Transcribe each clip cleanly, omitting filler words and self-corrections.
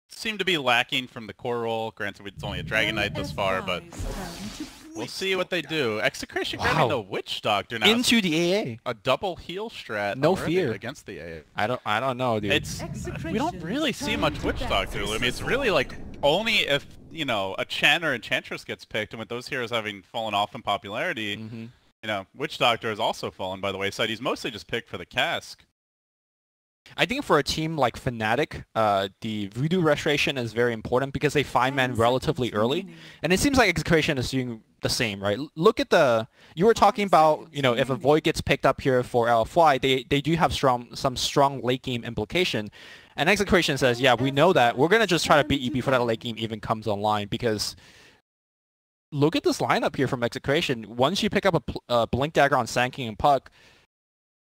seem to be lacking from the core role. Granted, it's only a Dragon Knight thus far, but we'll see what they do. Execration grabbing the Witch Doctor now. Into the AA. A double heal strat. No fear against the AA. I don't know, dude. We don't really see much Witch Doctor. I mean, it's really like only if, you know, a Chen or Enchantress gets picked, and with those heroes having fallen off in popularity, you know, Witch Doctor has also fallen by the wayside. He's mostly just picked for the cask. I think for a team like Fnatic, the Voodoo Restoration is very important because they find man relatively early. And it seems like Execration is doing the same, right? Look at you were talking about, you know, if a Void gets picked up here for LFY, they do have some strong late game implication. And Execration says, yeah, we know that. We're going to just try to beat you before that late game even comes online, because look at this lineup here from Execration. Once you pick up a Blink Dagger on Sand King and Puck,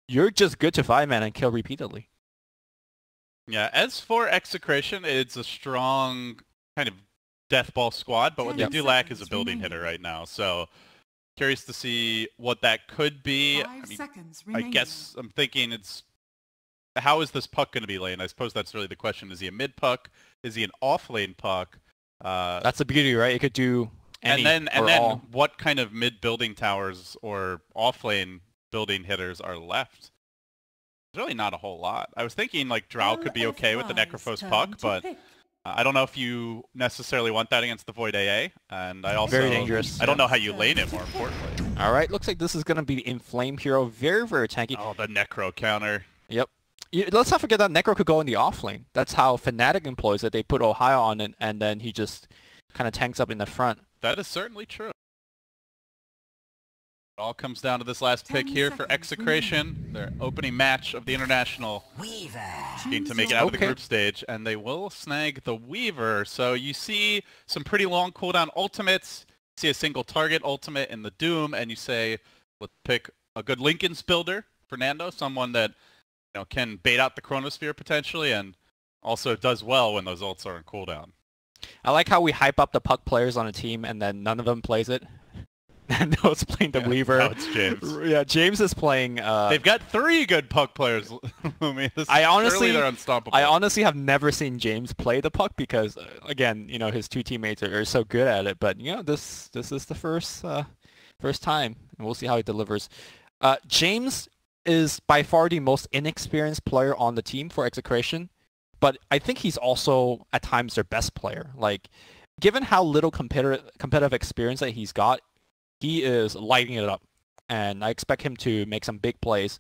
you're just good to 5-man and kill repeatedly. Yeah, as for Execration, it's a strong kind of death ball squad, but what they do lack is a building hitter right now. So curious to see what that could be. I guess I'm thinking it's, how is this puck going to be lane? I suppose that's really the question. Is he a mid puck? Is he an off lane puck? That's the beauty, right? It could do any and then what kind of mid building towers or off lane building hitters are left? Really not a whole lot. I was thinking like Drow could be okay with the Necrophos puck, but I don't know if you necessarily want that against the Void AA, and I also... Very dangerous. I don't know how you lane it, more importantly. Alright, looks like this is going to be Inflame Hero. Very, very tanky. Oh, the Necro counter. Yep. Let's not forget that Necro could go in the off lane. That's how Fnatic employs it. They put Ohio on it, and then he just kind of tanks up in the front. That is certainly true. It all comes down to this last pick here for Execration, their opening match of the International, looking to make it out of the group stage, and they will snag the Weaver. So you see some pretty long cooldown ultimates, you see a single target ultimate in the Doom, and you say, let's pick a good Linken's builder, Fernando, someone that, you know, can bait out the Chronosphere potentially, and also does well when those ults are on cooldown. I like how we hype up the puck players on a team, and then none of them plays it. And no, it's playing the Weaver. No, it's James. Yeah, James is playing... They've got 3 good puck players. I mean, honestly, they're unstoppable. I honestly have never seen James play the puck because, again, you know, his 2 teammates are so good at it. But, you know, this is the first time, and we'll see how he delivers. James is by far the most inexperienced player on the team for Execration, but I think he's also, at times, their best player. Like, given how little competitive experience that he's got, he is lighting it up, and I expect him to make some big plays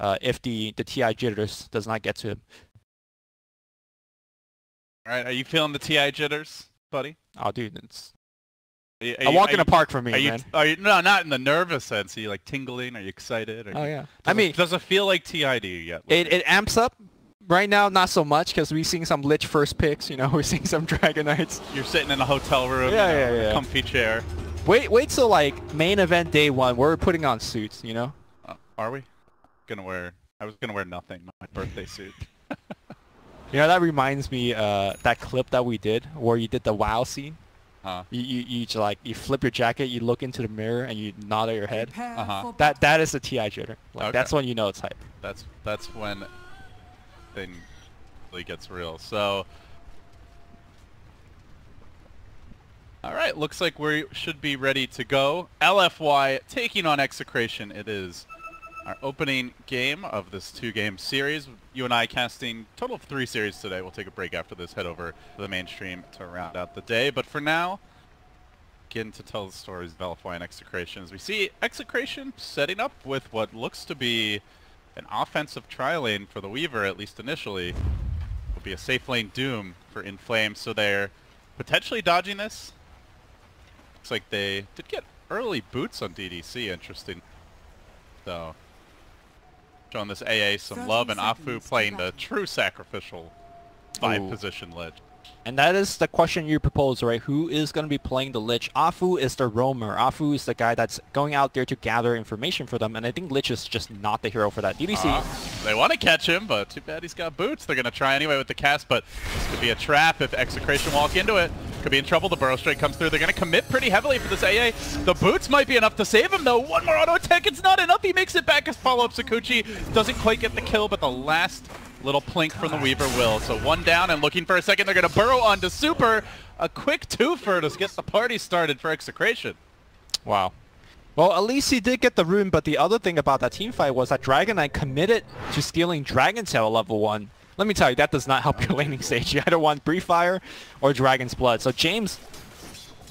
if the TI jitters does not get to him. All right, are you feeling the TI jitters, buddy? Oh, dude, it's a walk in the park for me, man. No, not in the nervous sense. Are you like tingling? Are you excited? Oh yeah. Does it feel like TI to you yet? It amps up. Right now, not so much, because we're seeing some Lich first picks. You know, we're seeing some Dragon Knights. You're sitting in a hotel room, yeah. comfy chair. Wait till like main event day 1. We're putting on suits, you know. Are we? I was gonna wear nothing. My birthday suit. You know, that reminds me that clip that we did where you did the WoW scene. You flip your jacket, you look into the mirror, and you nod at your head. That is the TI jitter. Like, that's when you know it's hype. That's when thing really gets real. So. Alright, looks like we should be ready to go. LFY taking on Execration. It is our opening game of this 2-game series. You and I casting a total of 3 series today. We'll take a break after this, head over to the mainstream to round out the day. But for now, begin to tell the stories of LFY and Execration. As we see Execration setting up with what looks to be an offensive tri-lane for the Weaver, at least initially. Will be a safe lane Doom for Inflame, so they're potentially dodging this. Looks like they did get early boots on DDC, interesting. So, showing this AA some love, and Afu playing the true sacrificial 5-position Lich. And that is the question you propose, right? Who is going to be playing the Lich? Afu is the roamer. Afu is the guy that's going out there to gather information for them, and I think Lich is just not the hero for that. DDC. They want to catch him, but too bad he's got boots. They're going to try anyway with the cast, but this could be a trap if Execration walk into it. Could be in trouble. The Burrow Strike comes through. They're going to commit pretty heavily for this AA. The boots might be enough to save him, though. One more auto attack. It's not enough. He makes it back as follow-up. Sakuchi doesn't quite get the kill, but the last Little plink from the Weaver will. So one down and looking for a second. They're going to burrow onto Super. A quick twofer to get the party started for Execration. Wow. Well, at least he did get the rune, but the other thing about that team fight was that Dragon Knight committed to stealing Dragon Tail level 1. Let me tell you, that does not help your laning stage. You either want Brief Fire or Dragon's Blood. So James,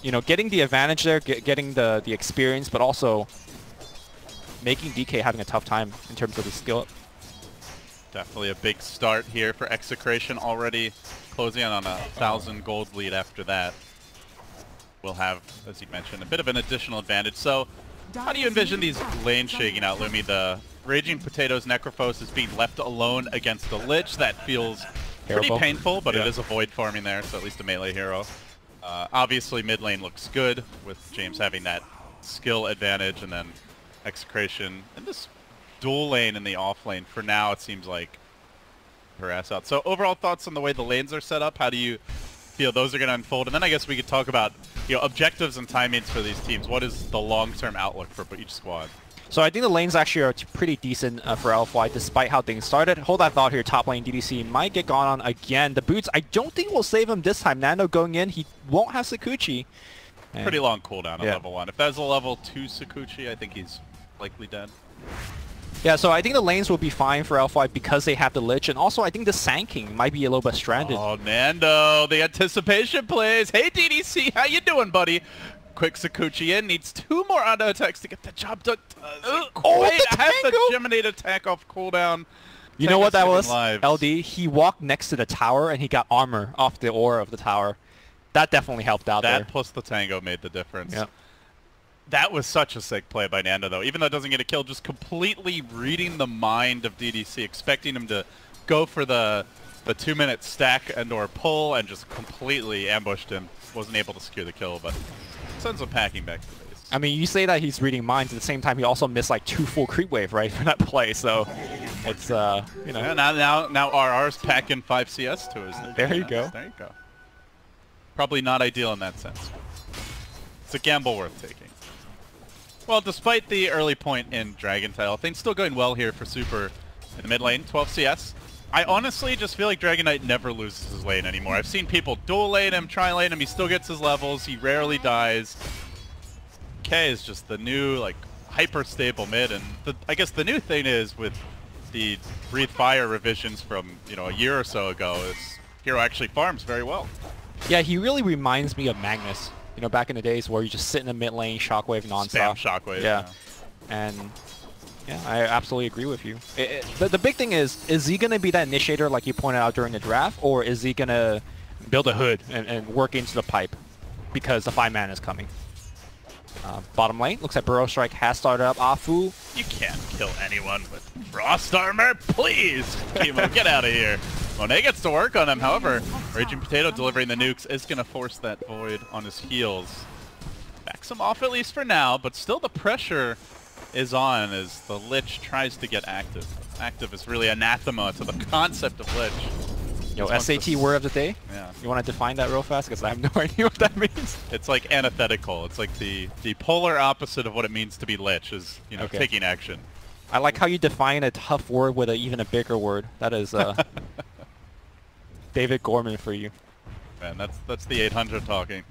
you know, getting the advantage there, getting the experience, but also making DK having a tough time in terms of the skill up. Definitely a big start here for Execration, already closing in on a 1,000 gold lead after that. We'll have, as you mentioned, a bit of an additional advantage. So how do you envision these lanes shaking out, Lumi? The Raging Potatoes Necrophos is being left alone against the Lich. That feels pretty painful, but it is a Void farming there, so at least a melee hero. Obviously, mid lane looks good with James having that skill advantage, and then Execration in this dual lane in the off lane. For now, it seems like her ass out. So overall thoughts on the way the lanes are set up? How do you feel those are going to unfold? And then I guess we could talk about, you know, objectives and timings for these teams. What is the long-term outlook for each squad? So I think the lanes actually are pretty decent for LFY despite how things started. Hold that thought here. Top lane DDC might get gone on again. The boots, I don't think will save him this time. Nando going in, he won't have Sakuchi. And pretty long cooldown on level 1. If that's a level 2 Sakuchi, I think he's likely dead. Yeah, so I think the lanes will be fine for LFY because they have the Lich, and also I think the Sand King might be a little bit stranded. Oh, Nando, the anticipation plays. Hey, DDC, how you doing, buddy? Quick Sakuchi in, needs 2 more auto attacks to get the job done. Wait, I have the Geminate attack off cooldown. You know what that was, lives. LD? He walked next to the tower and he got armor off the aura of the tower. That definitely helped out there. That plus the Tango made the difference. Yep. That was such a sick play by Nando, though. Even though it doesn't get a kill, just completely reading the mind of DDC, expecting him to go for the 2-minute stack and or pull, and just completely ambushed him. Wasn't able to secure the kill, but sends him packing back to the base. I mean, you say that he's reading minds. At the same time, he also missed like 2 full creep wave, right, for that play. So it's, you know. Yeah, now RR's packing 5 CS to his. There you go. There you go. Probably not ideal in that sense. It's a gamble worth taking. Well, despite the early point in Dragon Tail, things still going well here for Super in the mid lane, 12 CS. I honestly just feel like Dragon Knight never loses his lane anymore. I've seen people dual lane him, tri-lane him, he still gets his levels, he rarely dies. K is just the new, like, hyper-stable mid, and I guess the new thing is with the Breathe Fire revisions from, you know, a year or so ago, is hero actually farms very well. Yeah, he really reminds me of Magnus. You know, back in the days where you just sit in the mid lane, shockwave nonstop. Spam shockwave. Yeah. And yeah, I absolutely agree with you. The big thing is he going to be that initiator like you pointed out during the draft, or is he going to build a hood and work into the pipe because the 5-man is coming? Bottom lane, looks like Burrow Strike has started up. Afu. You can't kill anyone with Frost Armor, please! Kimo, get out of here. Monet gets to work on him, however, Raging Potato delivering the nukes is going to force that Void on his heels. Backs him off at least for now, but still the pressure is on as the Lich tries to get active. Active is really anathema to the concept of Lich. Yo, SAT word of the day? Yeah. You want to define that real fast? Because I have no idea what that means. It's like antithetical. It's like the polar opposite of what it means to be Lich is, you know, taking action. I like how you define a tough word with even a bigger word. That is David Gorman for you. Man, that's the 800 talking.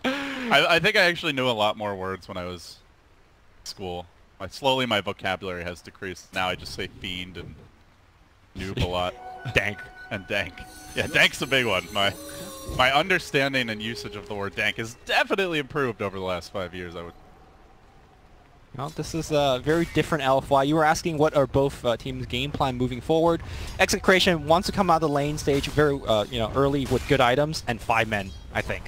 I think I actually knew a lot more words when I was in school. Slowly my vocabulary has decreased. Now I just say fiend and noob a lot. Dank. And dank. Yeah, dank's a big one. My understanding and usage of the word dank has definitely improved over the last 5 years, I would. Well, this is a very different LFY. You were asking what are both teams' game plan moving forward. Execration wants to come out of the lane stage very early with good items and 5 men, I think.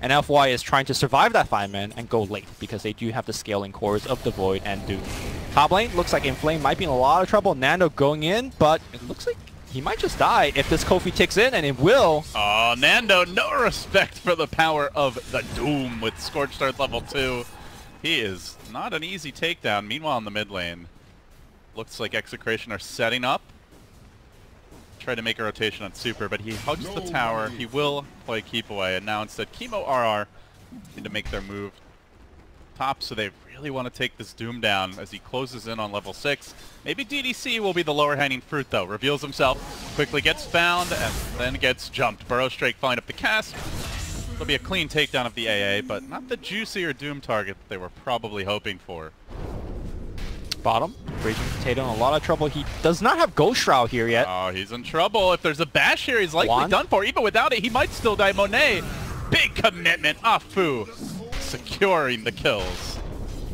And LFY is trying to survive that 5 men and go late because they do have the scaling cores of the Void and Duke. Top lane looks like Inflame might be in a lot of trouble. Nando going in, but it looks like he might just die if this Kofi ticks in, and it will. Oh, Nando, no respect for the power of the Doom with Scorched Earth level 2. He is not an easy takedown. Meanwhile, in the mid lane, looks like Execration are setting up. Try to make a rotation on Super, but he hugs the tower. He will play Keep Away, and now instead Chemo RR need to make their move top, so they've really want to take this Doom down as he closes in on level 6. Maybe DDC will be the lower hanging fruit though. Reveals himself, quickly gets found, and then gets jumped. Burrow Strake following up the cast. It'll be a clean takedown of the AA, but not the juicier Doom target that they were probably hoping for. Bottom, Raging Potato in a lot of trouble. He does not have Ghost Shroud here yet. Oh, he's in trouble. If there's a bash here, he's likely done for. Even without it, he might still die. Monet, big commitment. Afu securing the kills.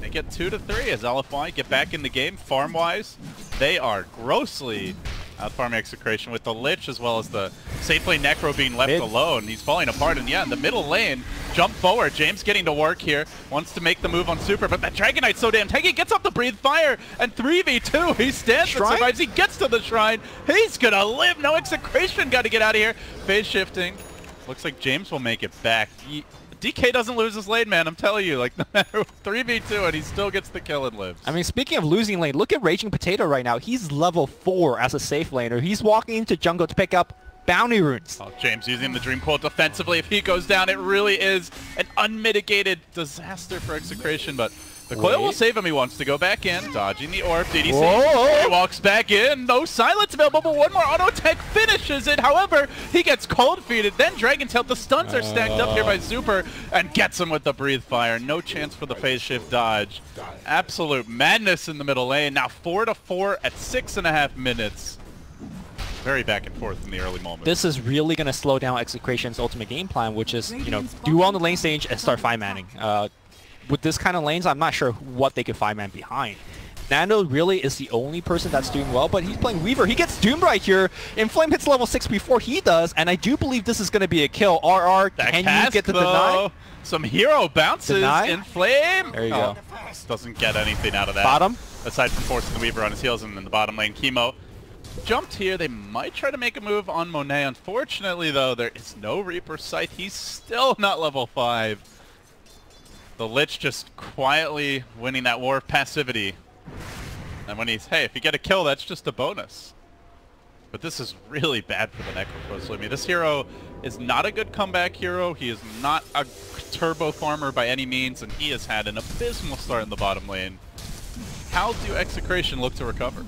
They get 2 to 3 as LFY get back in the game. Farm-wise, they are grossly out-farming Execration with the Lich as well as the safe lane Necro being left alone. He's falling apart, and yeah, in the middle lane, jump forward. James getting to work here, wants to make the move on Super, but that Dragon Knight's so damn tanky, gets up to breathe fire, and 3v2, he stands and survives, he gets to the Shrine, he's gonna live, no Execration, gotta get out of here. Phase shifting, looks like James will make it back. DK doesn't lose his lane, man, I'm telling you, like no matter 3v2 and he still gets the kill and lives. I mean, speaking of losing lane, look at Raging Potato right now. He's level 4 as a safe laner. He's walking into jungle to pick up bounty runes. Oh, James using the Dream Coil defensively. If he goes down, it really is an unmitigated disaster for Execration, but the coil will save him. He wants to go back in, dodging the orb. DDC he walks back in. No silence available, but one more auto tech finishes it. However, he gets cold feeded. Then Dragon Tail. The stuns are stacked up here by Super and gets him with the breathe fire. No chance for the phase shift dodge. Absolute madness in the middle lane. Now 4 to 4 at 6.5 minutes. Very back and forth in the early moments. This is really going to slow down Execration's ultimate game plan, which is, you know, do well on the lane stage and start 5-manning. With this kind of lanes, I'm not sure what they could 5-man behind. Nando really is the only person that's doing well, but he's playing Weaver. He gets doomed right here. Inflame hits level 6 before he does, and I do believe this is going to be a kill. RR, can you get the deny? Some hero bounces. Inflame. There you go. Doesn't get anything out of that. Bottom. Aside from forcing the Weaver on his heels and in the bottom lane, Chemo jumped here. They might try to make a move on Monet. Unfortunately, though, there is no Reaper Scythe. He's still not level 5. The Lich just quietly winning that war of passivity. And when he's, hey, if you get a kill, that's just a bonus. But this is really bad for the Necropros. I mean, this hero is not a good comeback hero. He is not a turbo farmer by any means, and he has had an abysmal start in the bottom lane. How do Execration look to recover?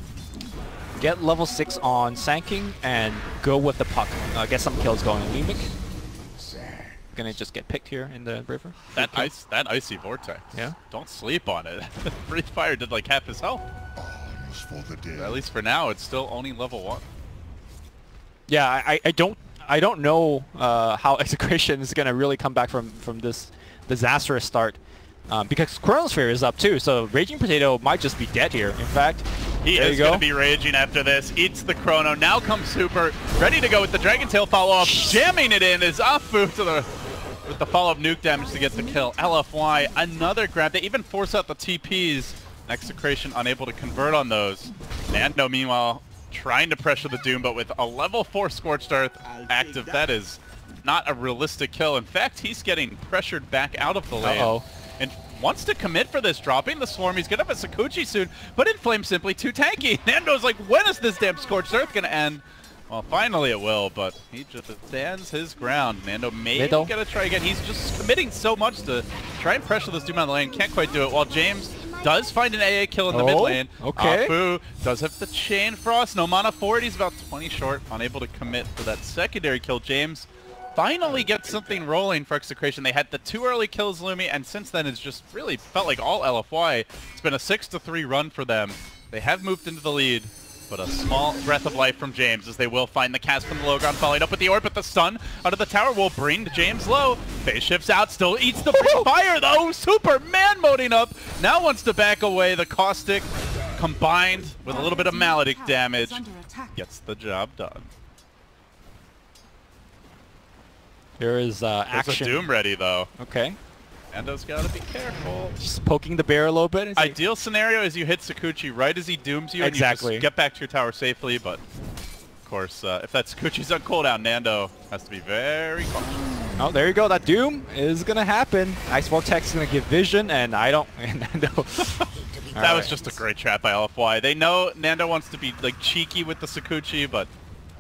Get level 6 on Sanking and go with the puck. Get some kills going. Lemic gonna just get picked here in the river. That icy vortex. Yeah. Don't sleep on it. Breathe fire did like half his health. At least for now, it's still only level 1. Yeah, I don't know how Execration is gonna really come back from this disastrous start. Because Chronosphere is up too, so Raging Potato might just be dead here. In fact, he is going to be raging after this. Eats the Chrono. Now comes Super, ready to go with the Dragon Tail follow-up. Jamming it in is Afu to with the follow-up nuke damage to get the kill. LFY, another grab. They even force out the TPs. Execration unable to convert on those. Nando, meanwhile, trying to pressure the Doom, but with a level 4 Scorched Earth active, that is not a realistic kill. In fact, he's getting pressured back out of the lane. And wants to commit for this, dropping the Swarm. He's going to have a Sakuchi soon, but Inflame simply too tanky. Nando's like, when is this damn Scorched Earth going to end? Well, finally it will, but he just stands his ground. Nando may going to try again. He's just committing so much to try and pressure this Doom on the lane. Can't quite do it, while James does find an AA kill in the mid lane. Afu does have the Chain Frost. No mana for it. He's about 20 short, unable to commit for that secondary kill. James finally gets something rolling for Execration. They had the 2 early kills, Lumi, and since then it's just really felt like all LFY. It's been a 6-3 run for them. They have moved into the lead, but a small breath of life from James as they will find the cast from the low ground, following up with the orb, but the stun out of the tower will bring James low. Phase shifts out, still eats the free fire though. Super man-moding up, now wants to back away. The Caustic combined with a little bit of Maledic damage gets the job done. There is action. There's a Doom ready though. Okay. Nando's gotta be careful. Just poking the bear a little bit. Ideal scenario is you hit Sakuchi right as he dooms you, exactly, and you just get back to your tower safely, but of course, if that Sakuchi's on cooldown, Nando has to be very cautious. Oh, there you go. That Doom is gonna happen. Ice Vortex is gonna give vision, and Nando. That was just a great trap by LFY. They know Nando wants to be like cheeky with the Sakuchi, but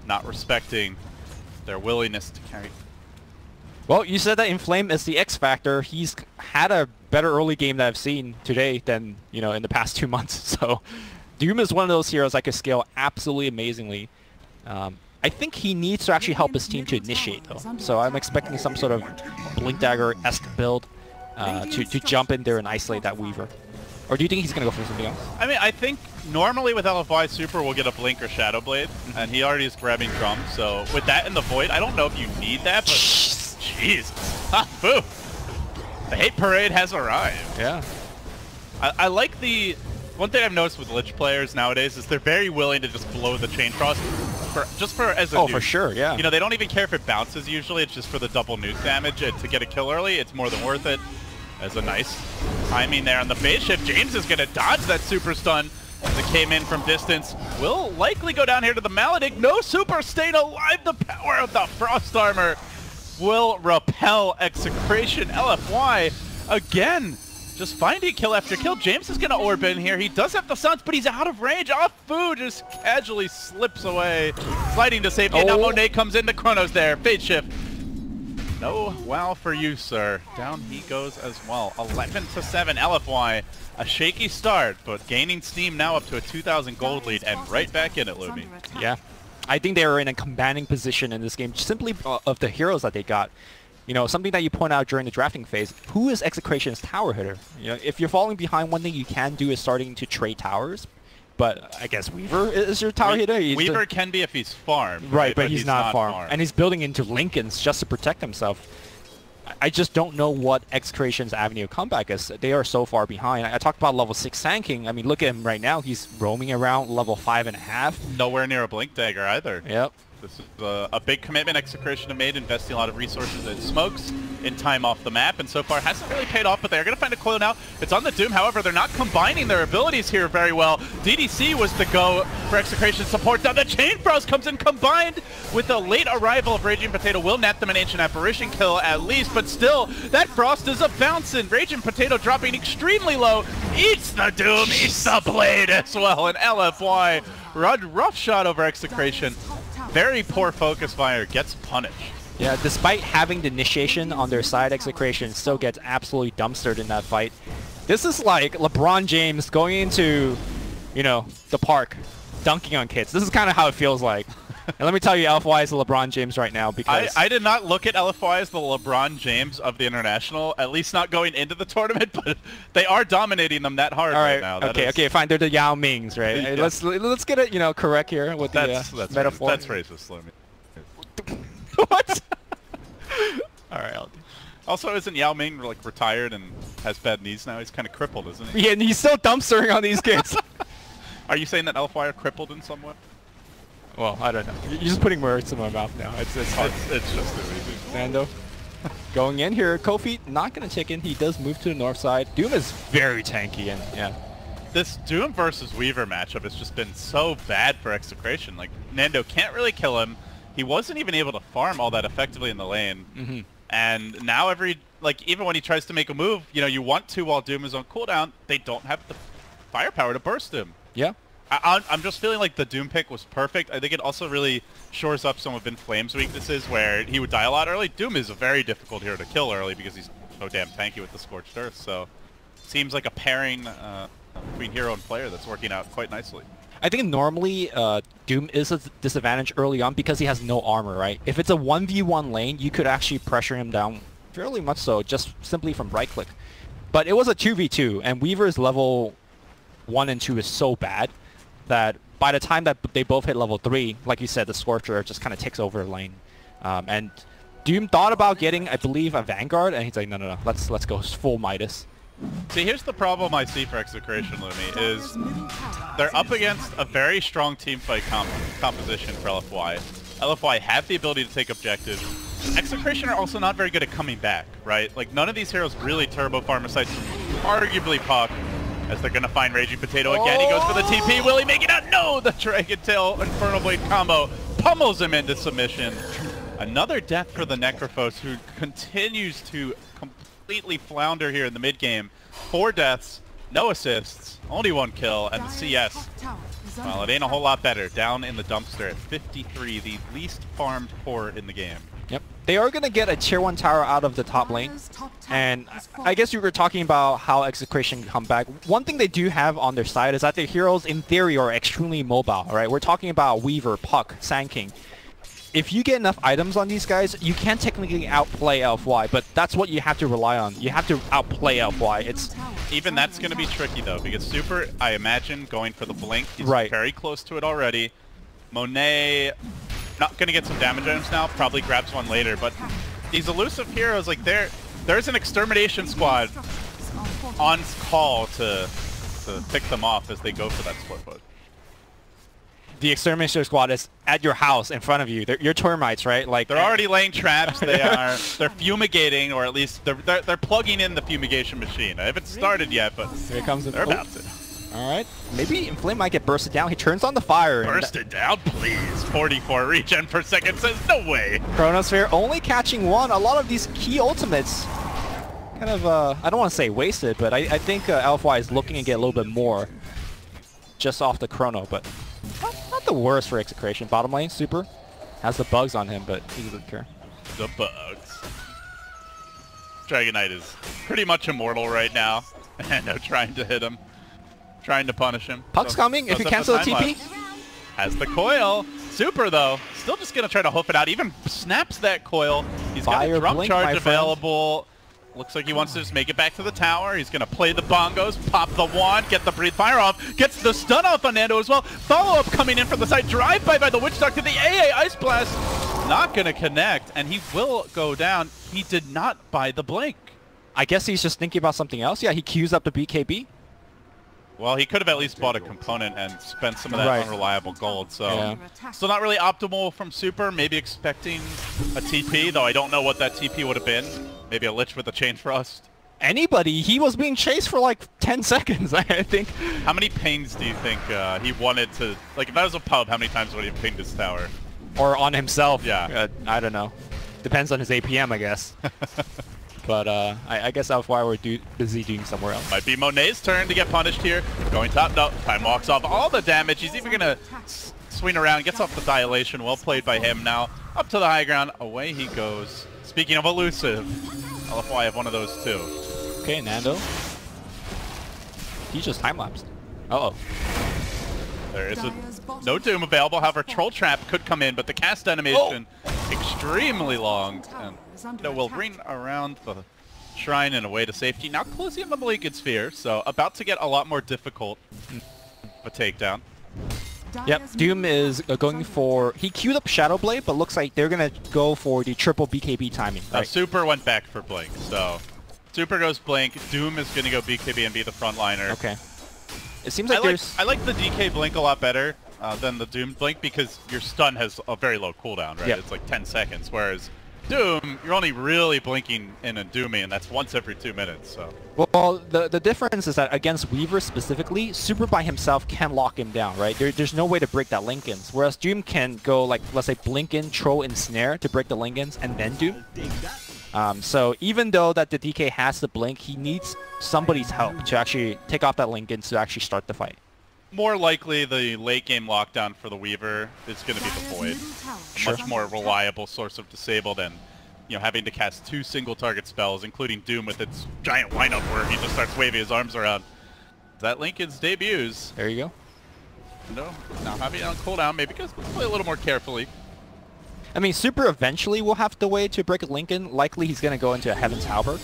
not respecting their willingness to carry. Well, you said that Inflame is the X factor. He's had a better early game that I've seen today than, you know, in the past 2 months. So Doom is one of those heroes that can scale absolutely amazingly. I think he needs to actually help his team to initiate, though. So I'm expecting some sort of Blink Dagger-esque build to jump in there and isolate that Weaver. Or do you think he's going to go for something else? I mean, I think normally with LFY Super, we'll get a Blink or Shadow Blade, and he already is grabbing Drum. So with that in the Void, I don't know if you need that, but jeez. Boo. The hate parade has arrived. Yeah. I like the... One thing I've noticed with Lich players nowadays is they're very willing to just blow the Chain Frost as a nuke. For sure, yeah. You know, they don't even care if it bounces usually. It's just for the double nuke damage. And to get a kill early, it's more than worth it. As a nice timing there on the phase shift. James is going to dodge that super stun as it came in from distance. Will likely go down here to the Maledict. No super staying alive. The power of the Frost Armor will repel Execration. LFY again. Just finding kill after kill. James is going to orb in here. He does have the stuns, but he's out of range. Off food just casually slips away. Sliding to safety. Now Monet comes into Chronos there. Fade shift. No wow for you, sir. Down he goes as well. 11-7 LFY. A shaky start, but gaining steam now up to a 2,000 gold lead and right back in it, Lumi. Yeah. I think they were in a commanding position in this game simply of the heroes that they got. You know, something that you point out during the drafting phase, who is Execration's tower hitter? You know, if you're falling behind, one thing you can do is starting to trade towers. But I guess Weaver is your tower hitter. Weaver can be if he's farmed. Right, but he's not farmed. And he's building into Lincolns just to protect himself. I just don't know what Execration's avenue of comeback is. They are so far behind. I talked about level 6 tanking. I mean, look at him right now. He's roaming around level 5.5. Nowhere near a Blink Dagger either. Yep. This is a big commitment Execration have made, investing a lot of resources in smokes, in time off the map, and so far hasn't really paid off, but they're going to find a coil now. It's on the Doom, however, they're not combining their abilities here very well. DDC was the go for Execration support. Now the Chain Frost comes in combined with the late arrival of Raging Potato. Will net them an Ancient Apparition kill at least, but still, that Frost is a bouncing. Raging Potato dropping extremely low, eats the Doom, eats the Blade as well, and LFY, rough shot over Execration. Very poor focus fire, gets punished. Yeah, despite having the initiation on their side, Execration still gets absolutely dumpstered in that fight. This is like LeBron James going into, you know, the park, dunking on kids. This is kind of how it feels like. And let me tell you, LFY is the LeBron James right now because... I did not look at LFY as the LeBron James of the International, at least not going into the tournament, but they are dominating them that hard right now. Okay, fine. They're the Yao Mings, right? Yeah. Let's get it, you know, correct here with that's metaphor. That's racist, Lumi. What? All right, I'll do. Also, isn't Yao Ming like retired and has bad knees now? He's kind of crippled, isn't he? Yeah, and he's still dumpstering on these kids. Are you saying that LFY are crippled in some way? Well, I don't know. You're just putting words in my mouth now. It's hard. It's just too easy. Nando going in here. Kofi not going to check in. He does move to the north side. Doom is very tanky, and yeah. This Doom versus Weaver matchup has just been so bad for Execration. Like, Nando can't really kill him. He wasn't even able to farm all that effectively in the lane. And now even when he tries to make a move, you know, you want to while Doom is on cooldown, they don't have the firepower to burst him. Yeah. I'm just feeling like the Doom pick was perfect. I think it also really shores up some of Inflame's weaknesses where he would die a lot early. Doom is a very difficult hero to kill early because he's so damn tanky with the Scorched Earth. So seems like a pairing between hero and player that's working out quite nicely. I think normally Doom is a disadvantage early on because he has no armor, right? If it's a 1v1 lane, you could actually pressure him down fairly much so just simply from right click. But it was a 2v2 and Weaver's level 1 and 2 is so bad that by the time that they both hit level 3, like you said, the Scorcher just kind of takes over the lane. And Doom thought about getting, I believe, a Vanguard, and he's like, no, let's go full Midas. See, here's the problem I see for Execration, Lumi, is they're up against a very strong teamfight composition for LFY. LFY have the ability to take objectives. Execration are also not very good at coming back, right? Like, none of these heroes really turbo farm aside from arguably Puck. As they're going to find Raging Potato again. He goes for the TP. Will he make it out? No! The Dragon Tail Infernal Blade combo pummels him into submission. Another death for the Necrophos, who continues to completely flounder here in the mid-game. 4 deaths, no assists, only 1 kill, and the CS. Well, it ain't a whole lot better. Down in the dumpster at 53, the least farmed core in the game. Yep. They are going to get a tier 1 tower out of the top lane. And I guess you were talking about how Execration can come back. One thing they do have on their side is that their heroes, in theory, are extremely mobile, right? We're talking about Weaver, Puck, Sand King. If you get enough items on these guys, you can technically outplay LFY, but that's what you have to rely on. You have to outplay LFY. Even that's going to be tricky, though, because Super, I imagine, going for the blink. He's right. very close to it already. Monet, not going to get some damage items now, probably grabs one later, but these elusive heroes, like, there's an extermination squad on call to pick them off as they go for that split push. The extermination squad is at your house in front of you. You're termites, right? Like they're already laying traps. They're fumigating, or at least they're plugging in the fumigation machine. I haven't started yet, but here comes they're about to. All right, maybe Inflame might get bursted down. He turns on the fire. Bursted down, please. 44 regen per second says no way. Chronosphere only catching one. A lot of these key ultimates, kind of I don't want to say wasted, but I think LFY is looking to get a little bit more just off the chrono, but. Not the worst for Execration. Bottom lane, Super has the bugs on him, but he doesn't care. The bugs. Dragon Knight is pretty much immortal right now. And they're trying to hit him. Trying to punish him. Puck's coming if you cancel the TP. Has the coil. Super, though, still just going to try to hoof it out. Even snaps that coil. He's got a drum charge available. Looks like he wants to just make it back to the tower. He's going to play the bongos, pop the wand, get the breathe fire off, gets the stun off on Nando as well. Follow-up coming in from the side. Drive-by by the Witch Doctor. The AA Ice Blast not going to connect, and he will go down. He did not buy the blink. I guess he's just thinking about something else. Yeah, he queues up the BKB. Well, he could have at least bought a component and spent some of that unreliable gold, so still not really optimal from Super. Maybe expecting a TP, though I don't know what that TP would have been. Maybe a Lich with a Chain Frost. Anybody. He was being chased for like 10 seconds, I think. How many pings do you think he wanted to... Like, if that was a pub, how many times would he have pinged his tower? Or on himself. Yeah. I don't know. Depends on his APM, I guess. But I guess LFY were busy doing somewhere else. Might be Monet's turn to get punished here. Going top, no. Time walks off all the damage. He's even going to swing around. Gets off the dilation. Well played by him now. Up to the high ground. Away he goes. Speaking of elusive, LFY have one of those too. Okay, Nando. He just time-lapsed. Uh-oh. There is no Doom available. However, Troll Trap could come in, but the cast animation extremely long. And will bring around the shrine and away to safety. Now closing in the Malignant Sphere, so about to get a lot more difficult of a takedown. Yep, Doom is going for... He queued up Shadow Blade, but looks like they're going to go for the triple BKB timing. Right? Super went back for Blink, so... Super goes Blink, Doom is going to go BKB and be the frontliner. Okay. It seems like I like the DK Blink a lot better than the Doom Blink because your stun has a very low cooldown, right? Yep. It's like 10 seconds, whereas Doom, you're only really blinking in a Doomie, and that's once every 2 minutes, so... Well, the difference is that against Weaver specifically, Super by himself can lock him down, right? There's no way to break that Linkens, whereas Doom can go, like, let's say, blink in, troll, and snare to break the Linkens, and then Doom. So even though that the DK has the blink, he needs somebody's help to actually take off that Linkens to actually start the fight. More likely, the late game lockdown for the Weaver is going to be the Void. Sure. Much more reliable source of disable than, you know, having to cast 2 single target spells, including Doom with its giant lineup where he just starts waving his arms around. That Linken's debuts. There you go. No, now having it on cooldown, maybe because we'll play a little more carefully. I mean, Super eventually will have the way to break a Linken. Likely he's going to go into a Heaven's Halberd.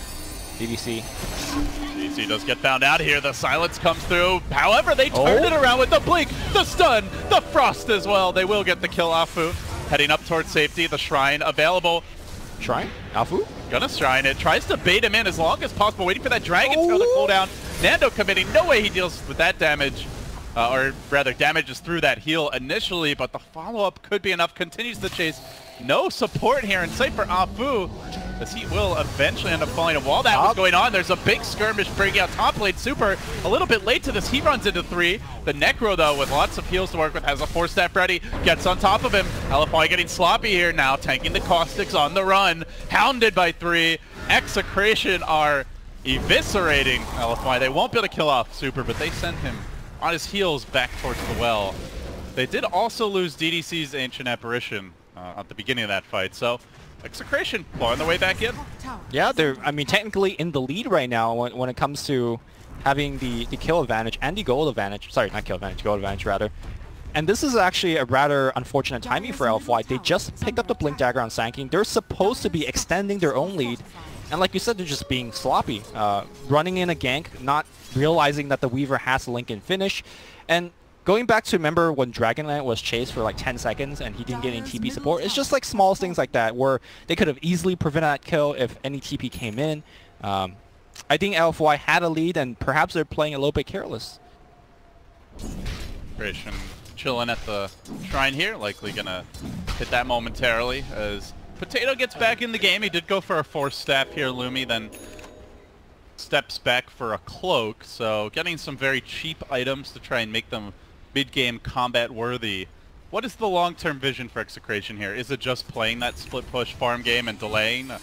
DBC. DBC does get found out here. The silence comes through. However, they turn it around with the blink, the stun, the frost as well. They will get the kill, Afu. Heading up towards safety. The shrine available. Shrine? Afu? Gonna shrine it. Tries to bait him in as long as possible. Waiting for that dragon to the cooldown. Nando committing. No way he deals with that damage. Or rather, damages through that heal initially, but the follow-up could be enough. Continues the chase. No support here in sight for Afu, as he will eventually end up falling. And while that was going on, there's a big skirmish breaking out top lane. Super a little bit late to this. He runs into 3. The Necro, though, with lots of heals to work with, has a 4-step ready. Gets on top of him. LFY getting sloppy here now, tanking the Caustics on the run. Hounded by 3. Execration are eviscerating LFY. They won't be able to kill off Super, but they send him on his heels back towards the well. They did also lose DDC's Ancient Apparition at the beginning of that fight, so Execration clawing their way back in. Yeah, they're, I mean, technically in the lead right now when it comes to having the kill advantage and the gold advantage. Sorry, not kill advantage, gold advantage rather. And this is actually a rather unfortunate timing for LFY. They just picked up the Blink Dagger on Sanking. They're supposed to be extending their own lead. And like you said, they're just being sloppy. Running in a gank, not realizing that the Weaver has a Lincoln finish. And going back to remember when Dragon Knight was chased for like 10 seconds and he didn't get any TP support. It's just like small things like that where they could have easily prevented that kill if any TP came in. I think LFY had a lead and perhaps they're playing a little bit careless. Execration chilling at the shrine here, likely gonna hit that momentarily as Potato gets back in the game. He did go for a force staff here, Lumi, then steps back for a cloak, so getting some very cheap items to try and make them mid-game combat worthy. What is the long-term vision for Execration here? Is it just playing that split push farm game and delaying a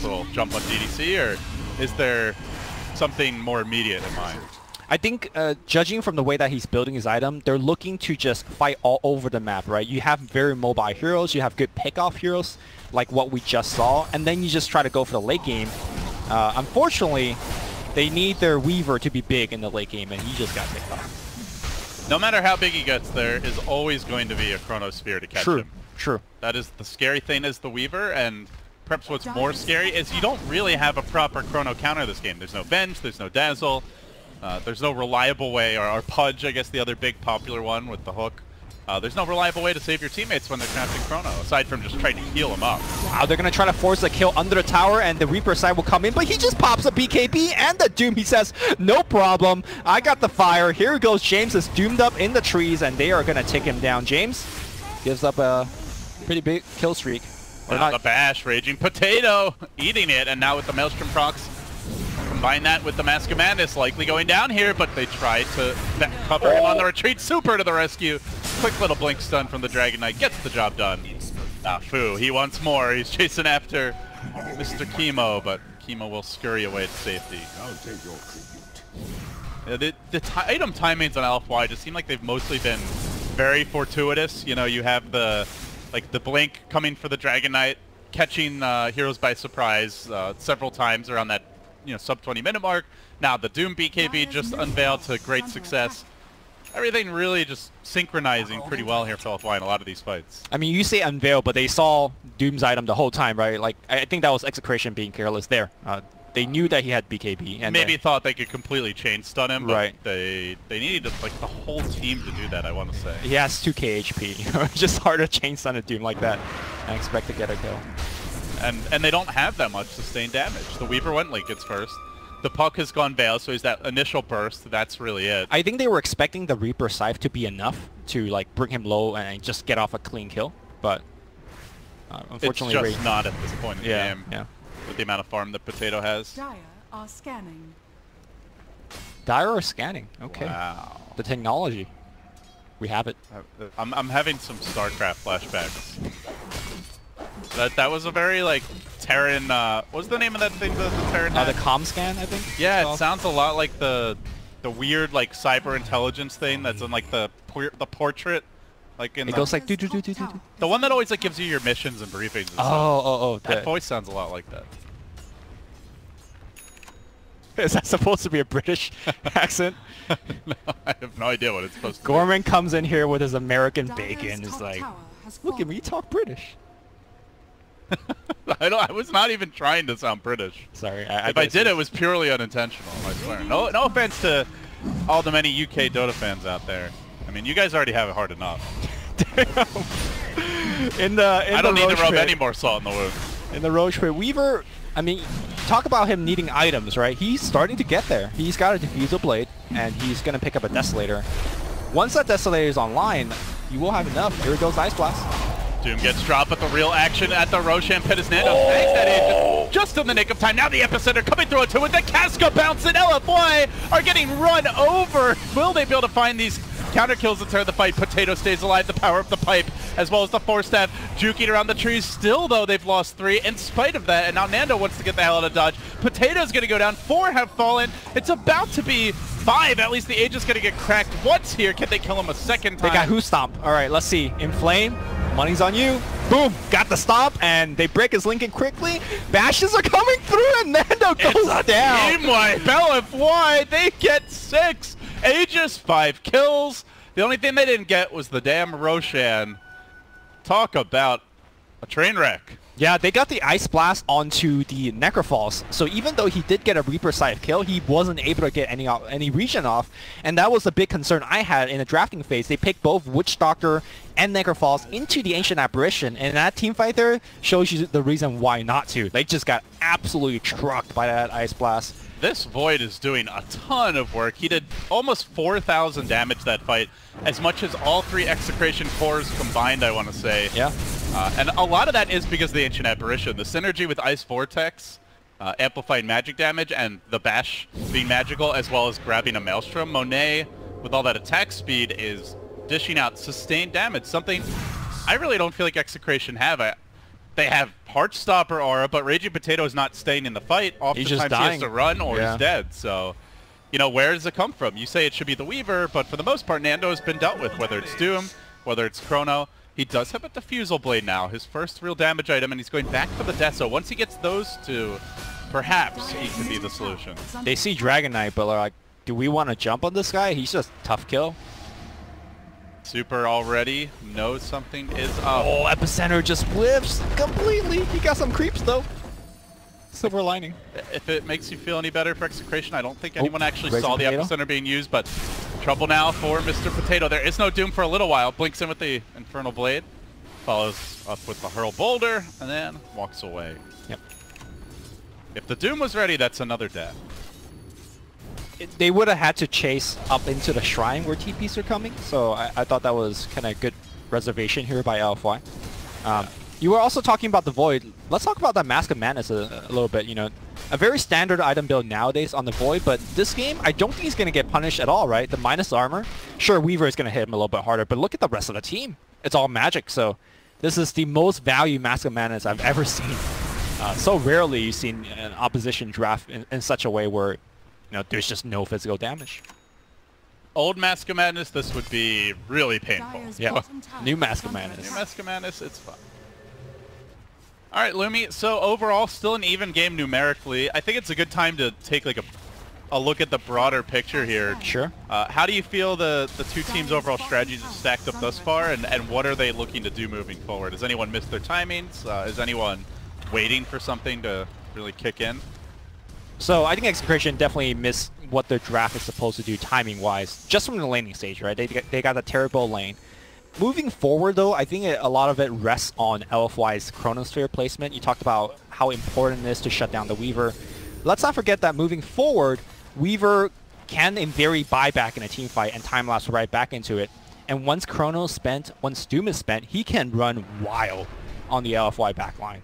little jump on DDC, or is there something more immediate in mind? I think judging from the way that he's building his item, they're looking to just fight all over the map, right? You have very mobile heroes, you have good pick-off heroes, like what we just saw, and then you just try to go for the late game. Unfortunately, they need their Weaver to be big in the late game, and he just got picked off. No matter how big he gets, there is always going to be a Chronosphere to catch him. True. That is the scary thing as the Weaver, and perhaps what's more scary is you don't really have a proper Chrono counter this game. There's no Venge, there's no Dazzle, there's no reliable way, or Pudge, I guess the other big popular one with the hook. There's no reliable way to save your teammates when they're crafting Chrono, aside from just trying to heal them up. Wow, they're going to try to force a kill under the tower, and the Reaper side will come in, but he just pops a BKB and the Doom. He says, no problem, I got the fire. Here goes James is doomed up in the trees, and they are going to take him down. James gives up a pretty big kill streak. The bash, Raging Potato, eating it, and now with the Maelstrom procs, combine that with the Mask of Madness, likely going down here, but they try to cover him on the retreat. Super to the rescue. Quick little blink stun from the Dragon Knight gets the job done. Fu, he wants more. He's chasing after Mr. Chemo, but Chemo will scurry away to safety. I'll take your tribute. The item timings on LFY just seem like they've mostly been very fortuitous. You know, you have the blink coming for the Dragon Knight, catching heroes by surprise several times around that sub 20 minute mark. Now the Doom BKB just unveiled to great success. Everything really just synchronizing pretty well here for LFY in a lot of these fights. I mean, you say unveil, but they saw Doom's item the whole time, right? Like, I think that was Execration being careless there. They knew that he had BKB. And maybe thought they could completely chain stun him, but right. they needed like the whole team to do that, I want to say. He has 2k HP. It's just hard to chain stun a Doom like that and expect to get a kill. And they don't have that much sustained damage. The Weaver went Lincoln's first. The Puck has gone Veil, so he's that initial burst. That's really it. I think they were expecting the Reaper Scythe to be enough to like bring him low and just get off a clean kill, but unfortunately, it's just not at this point in the game. Yeah. With the amount of farm that Potato has. Dire are scanning. Dire are scanning. Okay. Wow. The technology. We have it. I'm having some StarCraft flashbacks. That was a very like Terran. What's the name of that thing that the Terran had? The comm scan, I think. Yeah, it sounds a lot like the weird like cyber intelligence thing that's in like the portrait, like in. It goes like do do do do do. The one that always like gives you your missions and briefings. And stuff. Oh. That voice sounds a lot like that. Is that supposed to be a British accent? No, I have no idea what it's supposed to be. Gorman comes in here with his American bacon. Is like, look at me, you talk British. I was not even trying to sound British. Sorry. If I did, it was purely unintentional, I swear. No offense to all the many UK Dota fans out there. I mean, you guys already have it hard enough. I don't need to rub any more salt in the wound. In the Roche Pit, Weaver, I mean, talk about him needing items, right? He's starting to get there. He's got a Diffusal Blade, and he's going to pick up a Desolator. Once that Desolator is online, you will have enough. Here goes Ice Blast. Doom gets dropped, but the real action at the Roshan Pit is Nando. Thanks that agent just in the nick of time. Now the Epicenter coming through it with the Casca bounce, and LFY are getting run over. Will they be able to find these counter kills to turn the fight? Potato stays alive, the power of the pipe, as well as the Force Staff juking around the trees. Still, though, they've lost 3 in spite of that, and now Nando wants to get the hell out of dodge. Potato's going to go down. 4 have fallen. It's about to be 5. At least the Aegis going to get cracked once here. Can they kill him a second time? They got Who Stomp. All right, let's see. Inflame. Money's on you. Boom! Got the stop, and they break his Lincoln quickly. Bashes are coming through, and Nando goes down. Team wipe. LFY, they get 6. Aegis, 5 kills. The only thing they didn't get was the damn Roshan. Talk about a train wreck. Yeah, they got the Ice Blast onto the Necrophos, so even though he did get a Reaper side kill, he wasn't able to get any regen off, and that was the big concern I had in the drafting phase. They picked both Witch Doctor and Necrophos into the Ancient Apparition, and that team fight there shows you the reason why not to. They just got absolutely trucked by that Ice Blast. This Void is doing a ton of work. He did almost 4,000 damage that fight, as much as all 3 Execration cores combined, I want to say. Yeah. And a lot of that is because of the Ancient Apparition. The synergy with Ice Vortex, amplified magic damage, and the Bash being magical, as well as grabbing a Maelstrom. Monet, with all that attack speed, is dishing out sustained damage, something I really don't feel like Execration have. They have Heartstopper aura, but Raging Potato is not staying in the fight. Oftentimes he has to run or he's dead. So, you know, where does it come from? You say it should be the Weaver, but for the most part, Nando has been dealt with, whether it's Doom, whether it's Chrono. He does have a Diffusal Blade now, his first real damage item, and he's going back for the Deso. Once he gets those two, perhaps he can be the solution. They see Dragon Knight, but they're like, do we want to jump on this guy? He's just tough kill. Super already knows something is up. Oh, Epicenter just whiffs completely. He got some creeps, though. Silver lining. If it makes you feel any better for Execration, I don't think anyone actually saw the Potato. Epicenter being used, but trouble now for Mr. Potato. There is no Doom for a little while. Blinks in with the Infernal Blade, follows up with the Hurl Boulder, and then walks away. Yep. If the Doom was ready, that's another death. They would have had to chase up into the shrine where TPs are coming, so I thought that was kind of good reservation here by LFY. You were also talking about the Void. Let's talk about that Mask of Madness a little bit. You know, a very standard item build nowadays on the Void, but this game, I don't think he's going to get punished at all, right? The minus armor, sure, Weaver is going to hit him a little bit harder, but look at the rest of the team. It's all magic, so this is the most value Mask of Madness I've ever seen. So rarely you've seen an opposition draft in such a way where, you know, there's just no physical damage. Old Mask of Madness, this would be really painful. Yeah, new Mask of Madness. New Mask of Madness, it's fun. All right, Lumi, so overall, still an even game numerically. I think it's a good time to take like a look at the broader picture here. Sure. How do you feel the two teams' overall strategies have stacked up thus far, and what are they looking to do moving forward? Has anyone missed their timings? Is anyone waiting for something to really kick in? So I think Execration definitely missed what their draft is supposed to do timing-wise, just from the laning stage, right? They got a terrible lane. Moving forward, though, I think a lot of it rests on LFY's Chronosphere placement. You talked about how important it is to shut down the Weaver. Let's not forget that moving forward, Weaver can, in theory, buy back in a team fight and time-lapse right back into it. And once Chrono's spent, once Doom is spent, he can run wild on the LFY backline.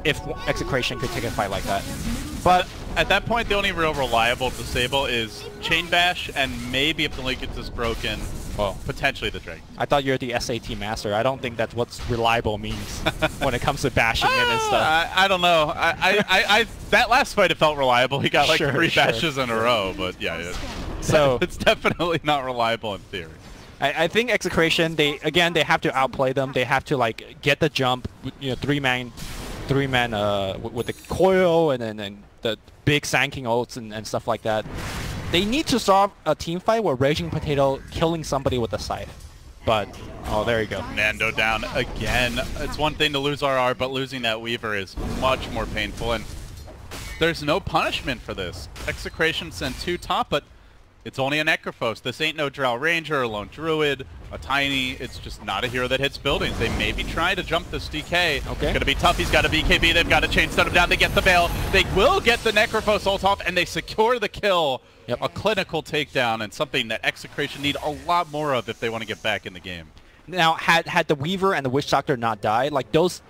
If Execration could take a fight like that. But at that point, the only real reliable disable is Chain Bash, and maybe if the linkage is broken, well, potentially the Drake. I thought you're the SAT master. I don't think that's what reliable means when it comes to bashing it and stuff. I don't know. That last fight, it felt reliable. He got like three bashes in a row, but yeah. So it's definitely not reliable in theory. I think Execration, they have to outplay them. They have to like get the jump, you know, three man with the coil and then the big Sand King ults and stuff like that. They need to start a team fight where Raging Potato killing somebody with a scythe. But oh, there you go. Nando down again. It's one thing to lose RR, but losing that Weaver is much more painful. And there's no punishment for this. Execration sent 2 top, but it's only a Necrophos. This ain't no Drow Ranger, a Lone Druid, a Tiny. It's just not a hero that hits buildings. They maybe try to jump this DK. Okay. It's going to be tough. He's got a BKB. They've got to chain stun him down. They get the Veil. They will get the Necrophos ult off, and they secure the kill. Yep. A clinical takedown, and something that Execration need a lot more of if they want to get back in the game. Now, had the Weaver and the Witch Doctor not died, like this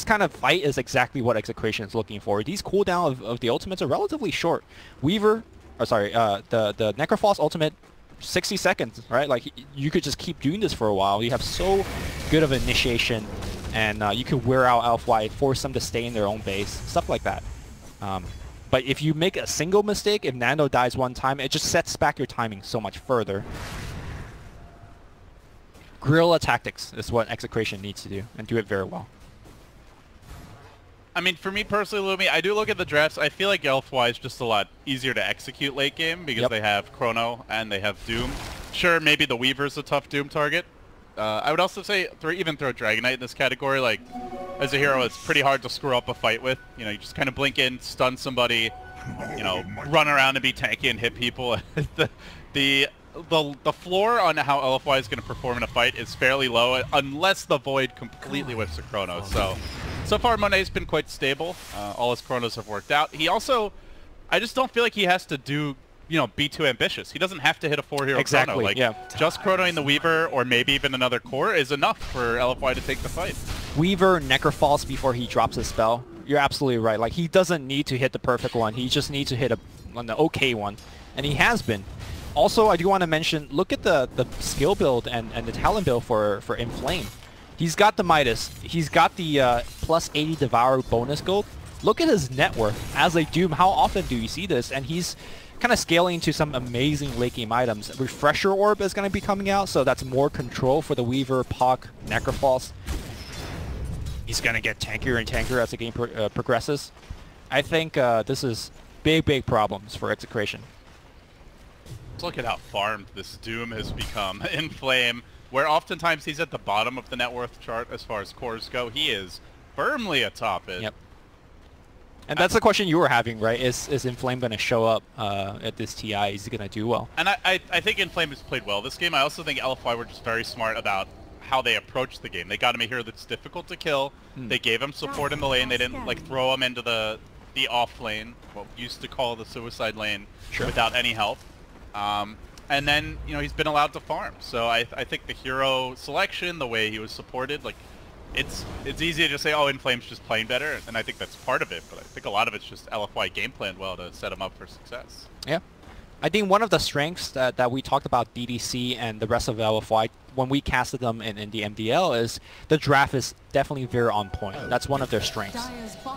kind of fight is exactly what Execration is looking for. These cooldown of the ultimates are relatively short. Weaver, the Necrophos ultimate, 60 seconds, right? Like you could just keep doing this for a while. You have so good of initiation, and you can wear out LFY, force them to stay in their own base, stuff like that. But if you make a single mistake, if Nando dies one time, it just sets back your timing so much further. Guerrilla tactics is what Execration needs to do, and do it very well. I mean, for me personally, Lumi, I do look at the drafts. I feel like LFY is just a lot easier to execute late game because they have Chrono and they have Doom. Sure, maybe the Weaver's a tough Doom target. I would also say even throw Dragon Knight in this category. Like, as a hero, it's pretty hard to screw up a fight with. You know, you just kind of blink in, stun somebody, you know, run around and be tanky and hit people. the floor on how LFY is going to perform in a fight is fairly low unless the Void completely whips the Chrono. So far, Monet's been quite stable. All his Chronos have worked out. He also, I just don't feel like he has to do, you know, be too ambitious. He doesn't have to hit a 4-hero Chrono. Like, just Chronoing the Weaver or maybe even another core is enough for LFY to take the fight. Weaver Necrophos before he drops his spell. You're absolutely right. Like, he doesn't need to hit the perfect one. He just needs to hit an okay one. And he has been. Also, I do want to mention, look at the skill build and the talent build for Inflame. He's got the Midas. He's got the plus 80 Devour bonus gold. Look at his net worth as a Doom. How often do you see this? And he's kind of scaling to some amazing late game items. Refresher Orb is going to be coming out, so that's more control for the Weaver, Puck, Necrophos. He's going to get tankier and tankier as the game progresses. I think this is big problems for Execration. Let's look at how farmed this Doom has become in Flame, where oftentimes he's at the bottom of the net worth chart as far as cores go. He is firmly atop it. Yep. And that's the question you were having, right? Is Inflame going to show up at this TI? Is he going to do well? And I think Inflame has played well this game. I also think LFY were just very smart about how they approach the game. They got him a hero that's difficult to kill. They gave him support in the lane. They didn't like throw him into the off lane, what we used to call the suicide lane, without any help. And then, you know, he's been allowed to farm. So I think the hero selection, the way he was supported, like, it's easy to just say, oh, Inflame's just playing better, and I think that's part of it, but I think a lot of it's just LFY game planned well to set him up for success. Yeah. I think one of the strengths that we talked about DDC and the rest of LFY when we casted them in the MDL is the draft is definitely very on point. That's one of their strengths.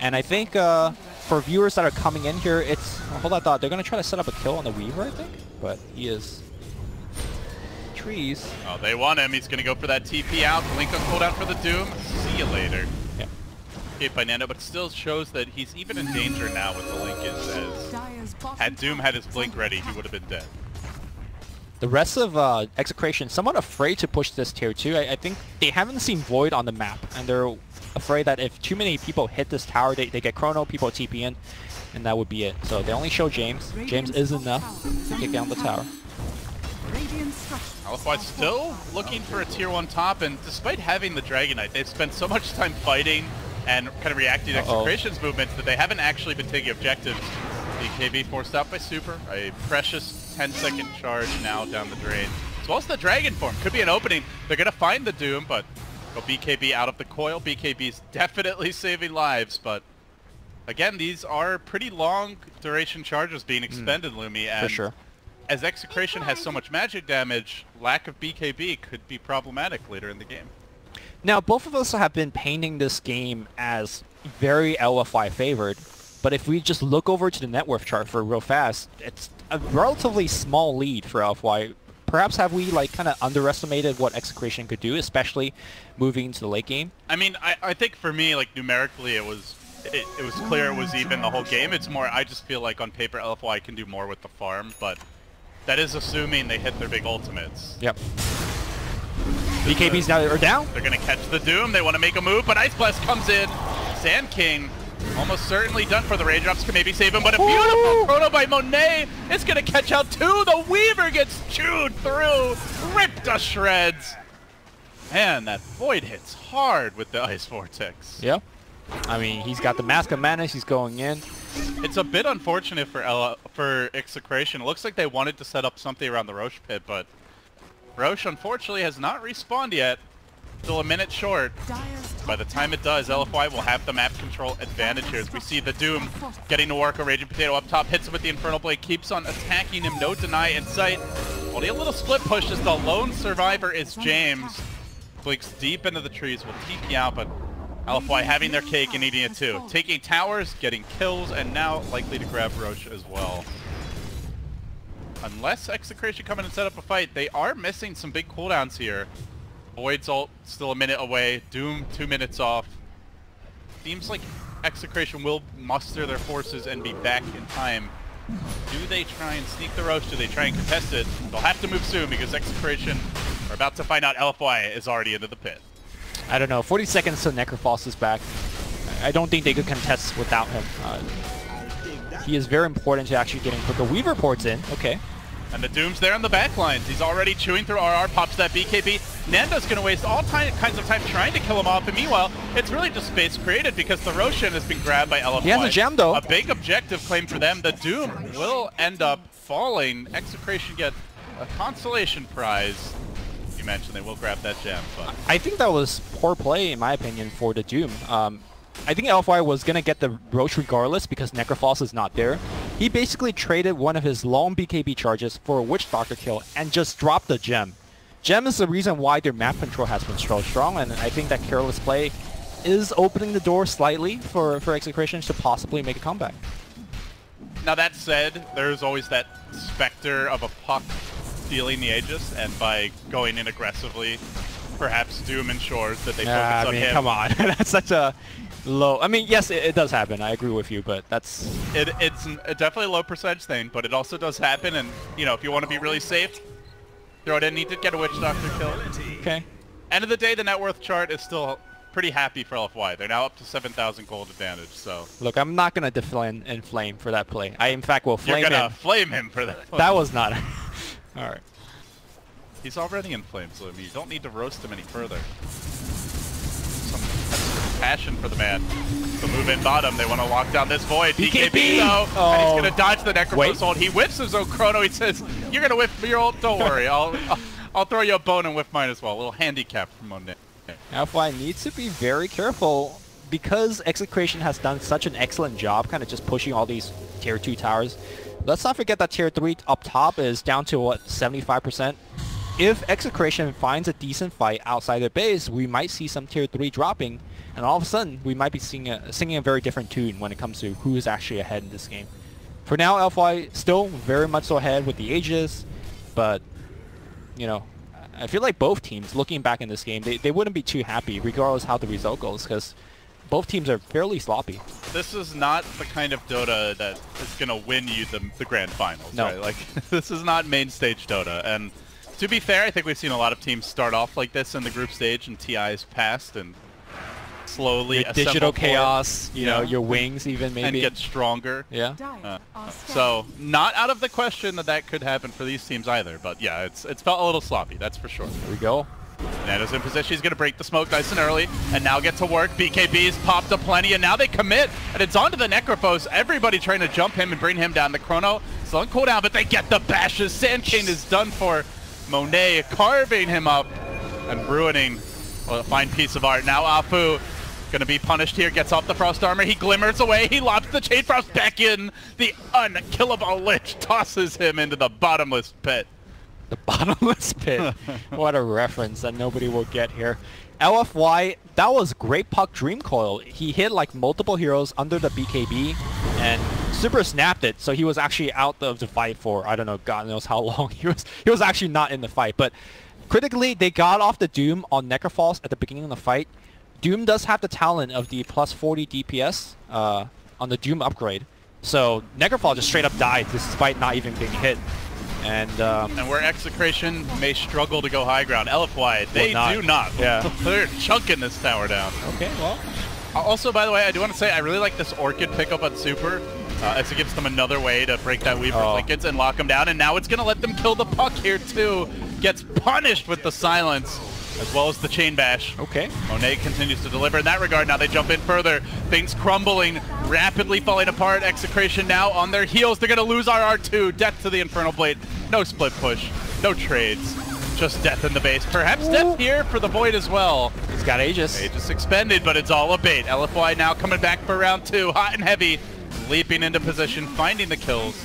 And I think for viewers that are coming in here, it's... hold on, I thought they're going to try to set up a kill on the Weaver, I think, but he is... trees. Oh, they want him. He's going to go for that TP out. Blink on cooldown for the Doom. See you later. Yeah. Okay, by Nando, but still shows that he's even in danger now with the Linkage, as had Doom had his Blink ready, he would have been dead. The rest of Execration somewhat afraid to push this tier 2. I think they haven't seen Void on the map, and they're afraid that if too many people hit this tower, they get Chrono, people TP in, and that would be it. So they only show James. James is enough to kick down the tower. LFY still looking for a tier 1 top, and despite having the Dragon Knight, they've spent so much time fighting and kind of reacting to Execration's movements that they haven't actually been taking objectives. BKB forced out by Super, a precious 10-second charge now down the drain. As well as the Dragon form, could be an opening. They're going to find the Doom, but go BKB out of the coil. BKB's definitely saving lives, but again, these are pretty long duration charges being expended, Lumi, and for sure. As Execration has so much magic damage, lack of BKB could be problematic later in the game. Now, both of us have been painting this game as very LFY favored, but if we just look over to the net worth chart for real fast, it's a relatively small lead for LFY. Perhaps have we like kind of underestimated what Execration could do, especially moving into the late game? I mean, I think for me, like numerically, it was clear it was even the whole game. It's more, I just feel like on paper LFY can do more with the farm, but that is assuming they hit their big ultimates. Yep. BKBs now are down. They're going to catch the Doom. They want to make a move, but Ice Blast comes in. Sand King almost certainly done for the Raindrops. Can maybe save him, but a beautiful chrono by Monet is going to catch out two. The Weaver gets chewed through, ripped to shreds. Man, that Void hits hard with the Ice Vortex. Yeah. I mean, he's got the Mask of Madness. He's going in. It's a bit unfortunate for Execration. It looks like they wanted to set up something around the Roche pit, but Roche unfortunately has not respawned yet. Still a minute short. By the time it does, LFY will have the map control advantage here as we see the Doom getting to work. A Raging Potato up top, hits him with the Infernal Blade, keeps on attacking him, no deny in sight. Only a little split push as the lone survivor is James. Blinks deep into the trees, will TP out, but LFY having their cake and eating it too. Taking towers, getting kills, and now likely to grab Roche as well. Unless Execration come in and set up a fight, they are missing some big cooldowns here. Void's ult still a minute away. Doom 2 minutes off. Seems like Execration will muster their forces and be back in time. Do they try and sneak the Roche? Do they try and contest it? They'll have to move soon because Execration are about to find out LFY is already into the pit. I don't know. 40 seconds till Necrophos is back. I don't think they could contest without him. He is very important to actually getting quicker. Weaver ports in. Okay. And the Doom's there in the back lines. He's already chewing through RR, pops that BKB. Nando's going to waste all kinds of time trying to kill him off. And meanwhile, it's really just space created because the Roshan has been grabbed by LFY. He has a gem, though. A big objective claim for them. The Doom will end up falling. Execration get a consolation prize. You mentioned they will grab that gem. But I think that was poor play, in my opinion, for the Doom. I think LFY was going to get the Roche regardless because Necrophos is not there. He basically traded one of his long BKB charges for a Witch Doctor kill and just dropped the gem. Gem is the reason why their map control has been so strong, and I think that careless play is opening the door slightly for Execration to possibly make a comeback. Now that said, there's always that specter of a puck stealing the Aegis, and by going in aggressively, perhaps Doom ensures that they focus on him. Come on. That's such a low... I mean, yes, it does happen. I agree with you, but that's... It's definitely a low percentage thing, but it also does happen, and, you know, if you want to be really safe, throw it in. Need to get a Witch Doctor kill. Okay. End of the day, the net worth chart is still pretty happy for LFY. They're now up to 7,000 gold advantage, so... Look, I'm not going to deflame and flame for that play. I, in fact, will flame him. You're going to flame him for that. That was not... All right. He's already in flames, so you don't need to roast him any further. Some passion for the man. The move in bottom, they want to lock down this Void. BKB though, and he's going to dodge the Necrophos ult. He whiffs his own Chrono. He says, "You're going to whiff your ult. Don't worry. I'll throw you a bone and whiff mine as well." A little handicap from Monet. LFY needs to be very careful because Execration has done such an excellent job, kind of just pushing all these tier 2 towers. Let's not forget that tier 3 up top is down to what, 75%. If Execration finds a decent fight outside their base, we might see some tier 3 dropping, and all of a sudden we might be singing a very different tune when it comes to who is actually ahead in this game. For now, LFY still very much so ahead with the Aegis, but you know, I feel like both teams, looking back in this game, they wouldn't be too happy regardless how the result goes, because both teams are fairly sloppy. This is not the kind of Dota that is going to win you the grand finals, no. Right? Like, this is not main stage Dota, and to be fair, I think we've seen a lot of teams start off like this in the group stage, and TI's passed and slowly your digital chaos, you know, your wings even maybe. And get stronger. Yeah. So, not out of the question that could happen for these teams either, but yeah, it's felt a little sloppy, that's for sure. There we go. Nando's in position, he's going to break the smoke nice and early, and now get to work. BKB's popped up plenty, and now they commit, and it's onto the Necrophos. Everybody trying to jump him and bring him down. The Chrono is on cooldown, but they get the bashes. Sand King is done for. Monet carving him up and ruining a fine piece of art. Now Afu going to be punished here, gets off the Frost Armor, he glimmers away, he lobs the Chain Frost back in. The unkillable Lich tosses him into the bottomless pit. The bottomless pit. What a reference that nobody will get here. LFY, that was great puck Dream Coil. He hit like multiple heroes under the BKB and super snapped it, so he was actually out of the fight for, I don't know, God knows how long. He was actually not in the fight, but critically, they got off the Doom on Necrophos at the beginning of the fight. Doom does have the talent of the plus 40 DPS on the Doom upgrade, so Necrophos just straight up died despite not even being hit. And where Execration may struggle to go high ground, LFY, they do not. Yeah. They're chunking this tower down. Okay, well. Also, by the way, I do want to say I really like this Orchid pickup on Super, as it gives them another way to break that Weaver Linkage and lock them down, and now it's going to let them kill the puck here too. Gets punished with the silence, as well as the chain bash. Okay. Monet continues to deliver in that regard. Now they jump in further. Things crumbling, rapidly falling apart. Execration now on their heels. They're going to lose RR2. Death to the Infernal Blade. No split push. No trades. Just death in the base. Perhaps death here for the Void as well. He's got Aegis. Aegis expended, but it's all a bait. LFY now coming back for round 2. Hot and heavy. Leaping into position, finding the kills,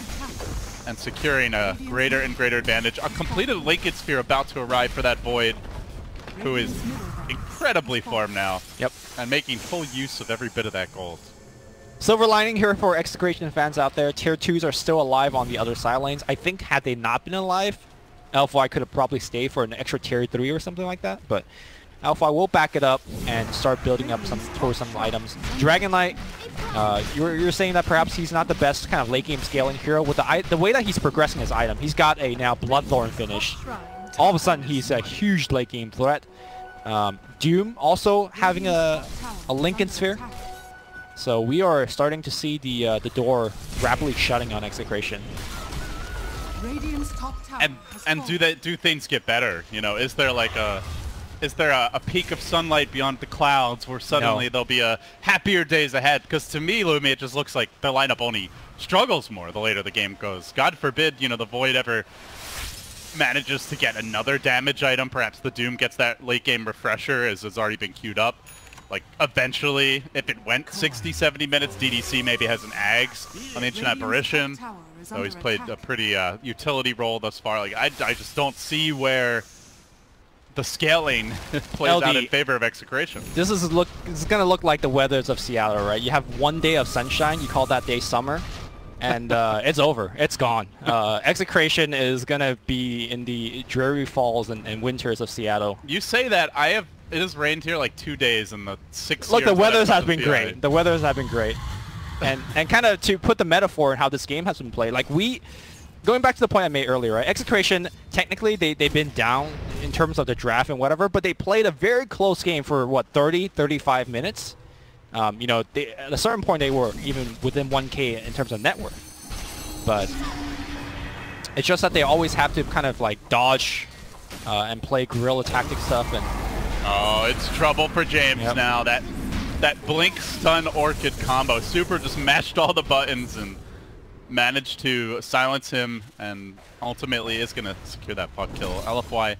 and securing a greater and greater advantage. A completed Linkage Sphere about to arrive for that Void, who is incredibly farmed now. Yep. And making full use of every bit of that gold. Silver lining here for Execration fans out there. Tier 2s are still alive on the other side lanes. I think had they not been alive, LFY could have probably stayed for an extra tier 3 or something like that, but LFY will back it up and start building up towards some items. Dragonlight, you're saying that perhaps he's not the best kind of late game scaling hero. With the way that he's progressing his item, he's got a now Bloodthorn finish. All of a sudden, he's a huge late game threat. Doom also having a Lincoln Sphere. So we are starting to see the door rapidly shutting on Execration. And do things get better? You know, is there like a peak of sunlight beyond the clouds where suddenly there'll be a happier days ahead? Because to me, Lumi, it just looks like the lineup only struggles more the later the game goes. God forbid, you know, the Void ever manages to get another damage item. Perhaps the Doom gets that late game refresher as has already been queued up. Like, eventually, if it went 60, 70 minutes, DDC maybe has an Ags on the Ancient Apparition. So he's played a pretty utility role thus far. Like, I just don't see where the scaling plays out in favor of Execration. This is gonna look like the weathers of Seattle, right? You have one day of sunshine, you call that day summer, and it's over. It's gone. Execration is gonna be in the dreary falls and winters of Seattle. You say that. It has rained here like 2 days in the 6 years. Look, the weathers has been great. The weathers have been great. And kind of to put the metaphor in how this game has been played, like going back to the point I made earlier, right? Execration, technically, they've been down in terms of the draft and whatever, but they played a very close game for, what, 30, 35 minutes? You know, at a certain point, they were even within 1K in terms of net worth. But it's just that they always have to kind of, like, dodge and play guerrilla tactic stuff. And oh, it's trouble for James now. That Blink Stun Orchid combo. Super just mashed all the buttons and managed to silence him, and ultimately is going to secure that puck kill. LFY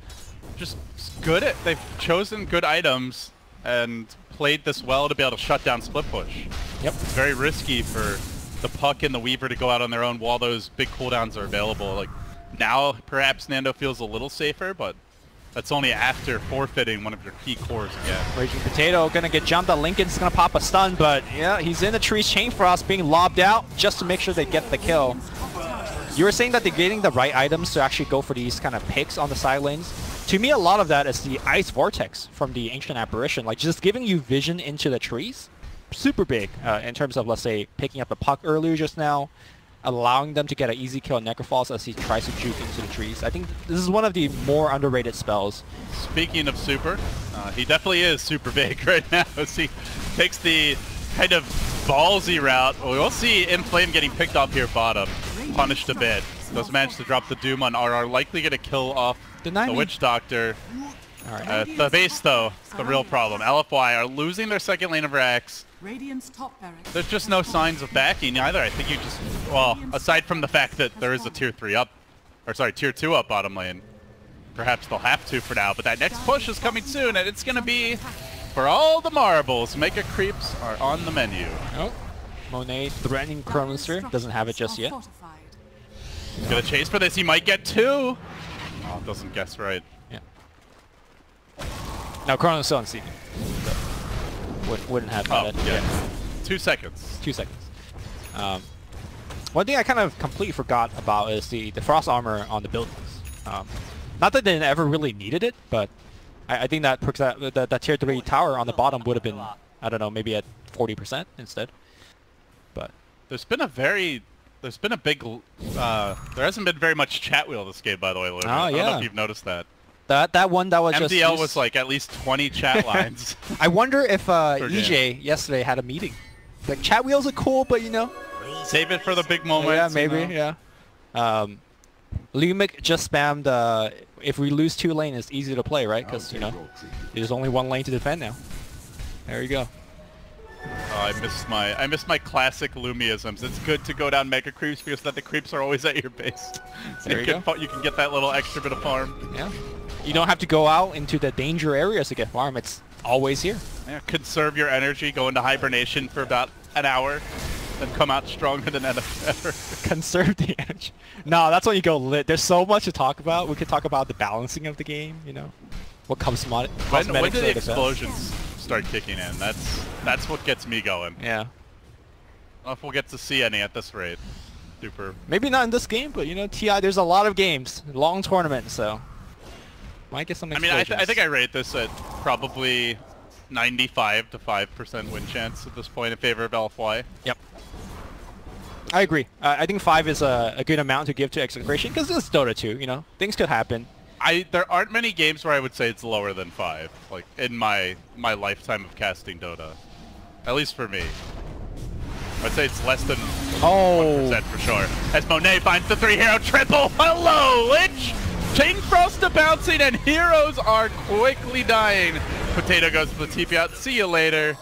just good at, they've chosen good items and played this well to be able to shut down split push. Yep. It's very risky for the puck and the Weaver to go out on their own while those big cooldowns are available. Like, now perhaps Nando feels a little safer, but that's only after forfeiting one of your key cores again. Raging Potato gonna get jumped on. Lincoln's gonna pop a stun, but yeah, he's in the tree's Chain Frost being lobbed out just to make sure they get the kill. You were saying that they're getting the right items to actually go for these kind of picks on the side lanes. To me, a lot of that is the Ice Vortex from the Ancient Apparition, like just giving you vision into the trees. Super big in terms of, let's say, picking up a puck earlier just now, allowing them to get an easy kill on Necrophos as he tries to juke into the trees. I think this is one of the more underrated spells. Speaking of super, he definitely is super big right now as he takes the kind of ballsy route. We'll see Inflame getting picked off here bottom, punished a bit. Does manage to drop the Doom on RR, likely going to kill off the Witch Doctor. All right. The base, though, the real problem. LFY are losing their second lane of Rax. There's just no signs of backing either. I think you just, well, aside from the fact that there is a tier 3 up, or sorry, tier 2 up bottom lane, perhaps they'll have to for now, but that next push is coming soon, and it's going to be for all the marbles. Mega creeps are on the menu. Oh, Monet threatening Chronosphere, doesn't have it just yet. He's going to chase for this, he might get 2. Oh, doesn't guess right. Yeah. Now Chrono's still on CD. Wouldn't have that. Oh, yeah. 2 seconds. 2 seconds. One thing I kind of completely forgot about is the frost armor on the buildings. Not that they ever really needed it, but I think that that tier 3 tower on the bottom would have been, I don't know, maybe at 40% instead. But there's been a big there hasn't been very much chat wheel this game, by the way, Luke. I don't know if you've noticed that. That one that was MDL was like at least 20 chat lines. I wonder if EJ yesterday had a meeting. Like, chat wheels are cool, but you know, save it for the big moments. Yeah, maybe. Yeah. Lumic just spammed. If we lose 2 lane, it's easy to play, right? Because you know, there's only 1 lane to defend now. There you go. Oh, I missed my classic Lumiisms. It's good to go down mega creeps because then the creeps are always at your base. So you can get that little extra bit of farm. Yeah. You don't have to go out into the danger areas to get farm. It's always here. Yeah, conserve your energy, go into hibernation for about an hour, then come out stronger than ever. Conserve the energy. No, that's when you go lit. There's so much to talk about. We could talk about the balancing of the game, you know. What comes when do the explosions start kicking in? That's what gets me going. Yeah. I don't know if we'll get to see any at this rate. super. Maybe not in this game, but you know, TI, there's a lot of games, long tournament, so might get some I mean, explosions. I think I rate this at probably 95 to 5% win chance at this point in favor of LFY. Yep. I agree. I think 5 is a good amount to give to Execration because it's Dota 2, you know, things could happen. There aren't many games where I would say it's lower than 5, like in my lifetime of casting Dota. At least for me. I'd say it's less than 1% for sure. As Monet finds the 3-hero triple. Hello, Lich! Chain Frost to bouncing and heroes are quickly dying. Potato goes to the TP out. See you later.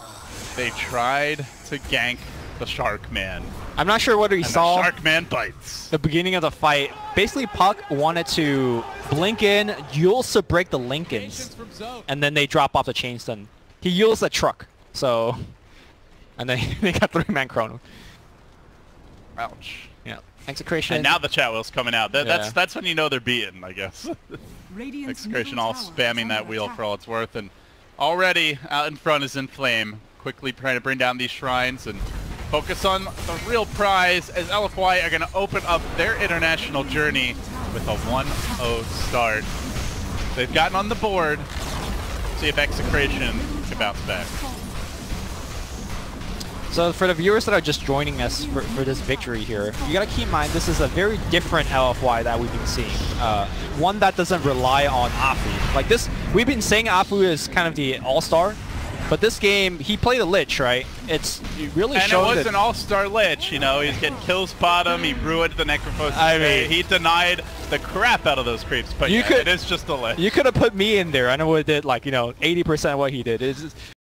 They tried to gank the Shark Man. I'm not sure whether he saw the Shark Man bites. the beginning of the fight. Basically, Puck wanted to blink in, Yules to break the Lincolns, and then they drop off the chain stun. He Yules the truck, so... And then they got 3-man chrono. Ouch. Yeah. Execration. And now the chat wheel's coming out. That's when you know they're beaten, I guess. Execration all spamming that wheel for all it's worth. And already out in front is In Flame. Quickly trying to bring down these shrines and focus on the real prize as LFY are going to open up their international journey with a 1-0 start. They've gotten on the board. See if Execration can bounce back. So for the viewers that are just joining us for this victory here, you gotta keep in mind this is a very different LFY that we've been seeing. One that doesn't rely on Afu. Like this, we've been saying Afu is kind of the all-star, but this game, he played a Lich, right? It really showed And it was an all-star Lich, you know, he's getting kills bottom, he ruined the Necrophosis. I mean, he denied the crap out of those creeps, but it is just a Lich. You could have put me in there, and I would have did like, you know, 80% of what he did. It's just,